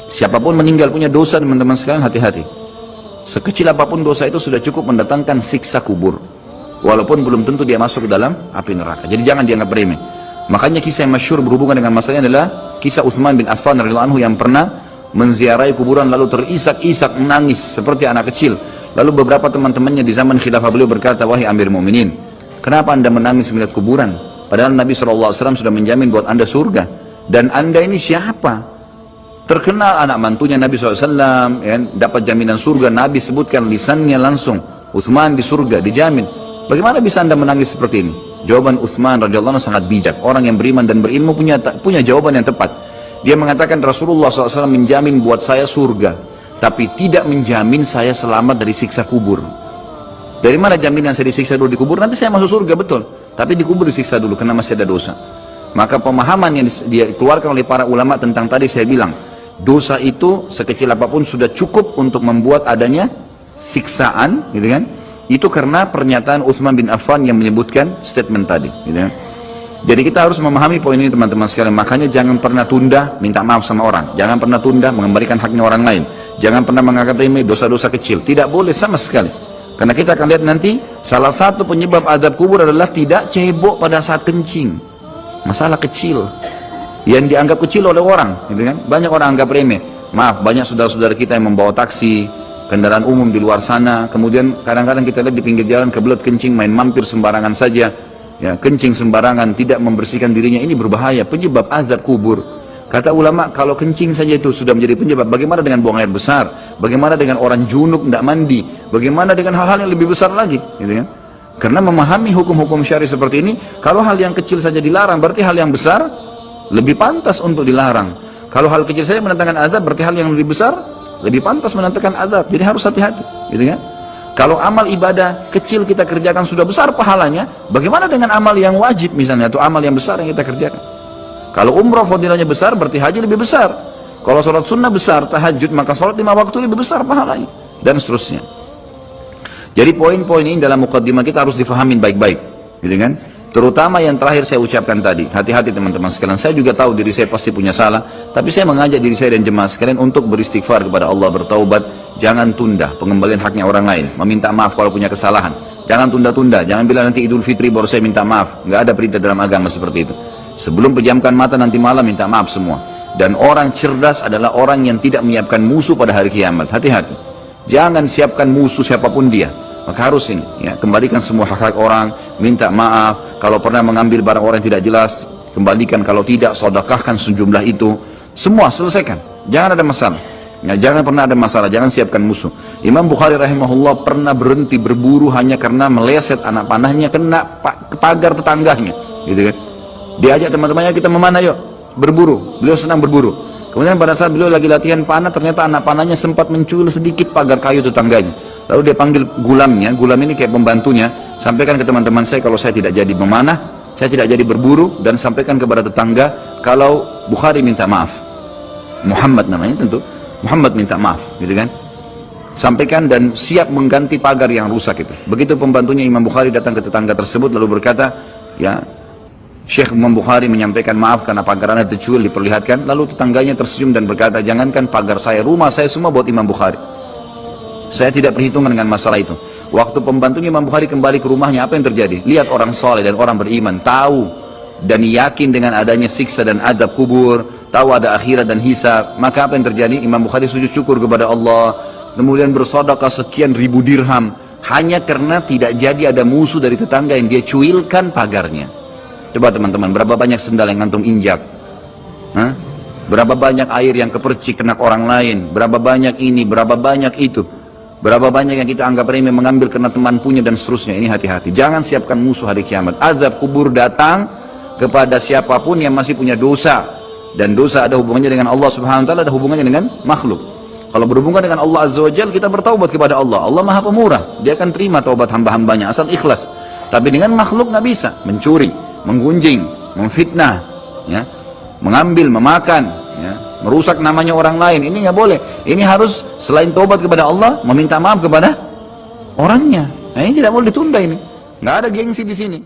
Siapapun meninggal punya dosa, teman-teman sekalian, hati-hati. Sekecil apapun dosa itu sudah cukup mendatangkan siksa kubur, walaupun belum tentu dia masuk ke dalam api neraka. Jadi jangan dianggap remeh. Makanya kisah yang masyhur berhubungan dengan masalah ini adalah kisah Utsman bin Affan radhiyallahu anhu yang pernah menziarahi kuburan lalu terisak-isak menangis seperti anak kecil. Lalu beberapa teman-temannya di zaman khilafah beliau berkata, "Wahai Amir Mukminin, kenapa anda menangis melihat kuburan? Padahal Nabi SAW sudah menjamin buat anda surga. Dan anda ini siapa? Terkenal anak mantunya Nabi SAW, ya, dapat jaminan surga. Nabi sebutkan lisannya langsung, Utsman di surga, dijamin. Bagaimana bisa anda menangis seperti ini?" Jawaban Utsman radhiyallahu anhu sangat bijak. Orang yang beriman dan berilmu punya jawaban yang tepat. Dia mengatakan, Rasulullah SAW menjamin buat saya surga, tapi tidak menjamin saya selamat dari siksa kubur. Dari mana jaminan saya disiksa dulu di kubur? Nanti saya masuk surga, betul. Tapi di kubur disiksa dulu karena masih ada dosa. Maka pemahaman yang dikeluarkan oleh para ulama tentang tadi saya bilang, dosa itu sekecil apapun sudah cukup untuk membuat adanya siksaan, gitu kan? Itu karena pernyataan Utsman bin Affan yang menyebutkan statement tadi, gitu kan? Jadi kita harus memahami poin ini, teman-teman sekalian. Makanya jangan pernah tunda minta maaf sama orang, jangan pernah tunda mengembalikan haknya orang lain, jangan pernah menganggap remeh dosa-dosa kecil. Tidak boleh sama sekali. Karena kita akan lihat nanti salah satu penyebab azab kubur adalah tidak cebok pada saat kencing. Masalah kecil yang dianggap kecil oleh orang, gitu kan? Banyak orang anggap remeh. Maaf, banyak saudara-saudara kita yang membawa taksi, kendaraan umum di luar sana, kemudian kadang-kadang kita lihat di pinggir jalan kebelet kencing, main mampir sembarangan saja, ya, kencing sembarangan, tidak membersihkan dirinya. Ini berbahaya, penyebab azab kubur. Kata ulama, kalau kencing saja itu sudah menjadi penyebab, bagaimana dengan buang air besar? Bagaimana dengan orang junub tidak mandi? Bagaimana dengan hal-hal yang lebih besar lagi, gitu kan? Karena memahami hukum-hukum syari seperti ini, kalau hal yang kecil saja dilarang, berarti hal yang besar lebih pantas untuk dilarang. Kalau hal kecil saja mendatangkan azab, berarti hal yang lebih besar lebih pantas mendatangkan azab. Jadi harus hati-hati, gitu kan? Kalau amal ibadah kecil kita kerjakan sudah besar pahalanya, bagaimana dengan amal yang wajib misalnya, atau amal yang besar yang kita kerjakan? Kalau umrah fadilahnya besar, berarti haji lebih besar. Kalau sholat sunnah besar, tahajud, maka sholat 5 waktu lebih besar pahalanya, dan seterusnya. Jadi poin-poin ini dalam mukaddimah kita harus difahamin baik-baik, gitu kan? Terutama yang terakhir saya ucapkan tadi, hati-hati teman-teman sekalian. Saya juga tahu diri saya pasti punya salah, tapi saya mengajak diri saya dan jemaah sekalian untuk beristighfar kepada Allah, bertaubat. Jangan tunda pengembalian haknya orang lain, meminta maaf kalau punya kesalahan. Jangan tunda-tunda, jangan bilang nanti Idul Fitri baru saya minta maaf. Nggak ada perintah dalam agama seperti itu. Sebelum pejamkan mata nanti malam minta maaf semua. Dan orang cerdas adalah orang yang tidak menyiapkan musuh pada hari kiamat. Hati-hati, jangan siapkan musuh siapapun dia. Maka harus ini, ya, kembalikan semua hak-hak orang, minta maaf. Kalau pernah mengambil barang orang yang tidak jelas, kembalikan. Kalau tidak, sedekahkan sejumlah itu. Semua selesaikan, jangan ada masalah. Ya, jangan pernah ada masalah, jangan siapkan musuh. Imam Bukhari rahimahullah pernah berhenti berburu hanya karena meleset anak panahnya kena pagar tetangganya, gitu kan? Diajak teman-temannya, kita memana yuk, berburu. Beliau senang berburu. Kemudian pada saat beliau lagi latihan panah, ternyata anak panahnya sempat mencuil sedikit pagar kayu tetangganya. Lalu dia panggil gulamnya, gulam ini kayak pembantunya, sampaikan ke teman-teman saya kalau saya tidak jadi memanah, saya tidak jadi berburu, dan sampaikan kepada tetangga kalau Bukhari minta maaf. Muhammad namanya tentu, Muhammad minta maaf, gitu kan? Sampaikan dan siap mengganti pagar yang rusak itu. Begitu pembantunya Imam Bukhari datang ke tetangga tersebut lalu berkata, ya, Syekh Imam Bukhari menyampaikan maaf karena pagar anda tercuil, diperlihatkan. Lalu tetangganya tersenyum dan berkata, jangankan pagar saya, rumah saya semua buat Imam Bukhari. Saya tidak perhitungan dengan masalah itu. Waktu pembantunya Imam Bukhari kembali ke rumahnya, apa yang terjadi? Lihat orang soleh dan orang beriman, tahu dan yakin dengan adanya siksa dan adab kubur, tahu ada akhirat dan hisab. Maka apa yang terjadi? Imam Bukhari sujud syukur kepada Allah, kemudian bersedekah sekian ribu dirham, hanya karena tidak jadi ada musuh dari tetangga yang dia cuilkan pagarnya. Coba teman-teman, berapa banyak sendal yang ngantung injak? Hah? Berapa banyak air yang kepercik kena orang lain? Berapa banyak ini, berapa banyak itu? Berapa banyak yang kita anggap remeh mengambil karena teman punya dan seterusnya. Ini hati-hati, jangan siapkan musuh hari kiamat. Azab kubur datang kepada siapapun yang masih punya dosa. Dan dosa ada hubungannya dengan Allah subhanahu wa ta'ala, ada hubungannya dengan makhluk. Kalau berhubungan dengan Allah azza wa jalla, kita bertaubat kepada Allah. Allah maha pemurah, dia akan terima taubat hamba-hambanya asal ikhlas. Tapi dengan makhluk nggak bisa, mencuri, menggunjing, memfitnah, ya, mengambil, memakan, ya, merusak namanya orang lain, ini nggak boleh. Ini harus selain taubat kepada Allah, meminta maaf kepada orangnya. Nah, ini tidak boleh ditunda ini. Nggak ada gengsi di sini.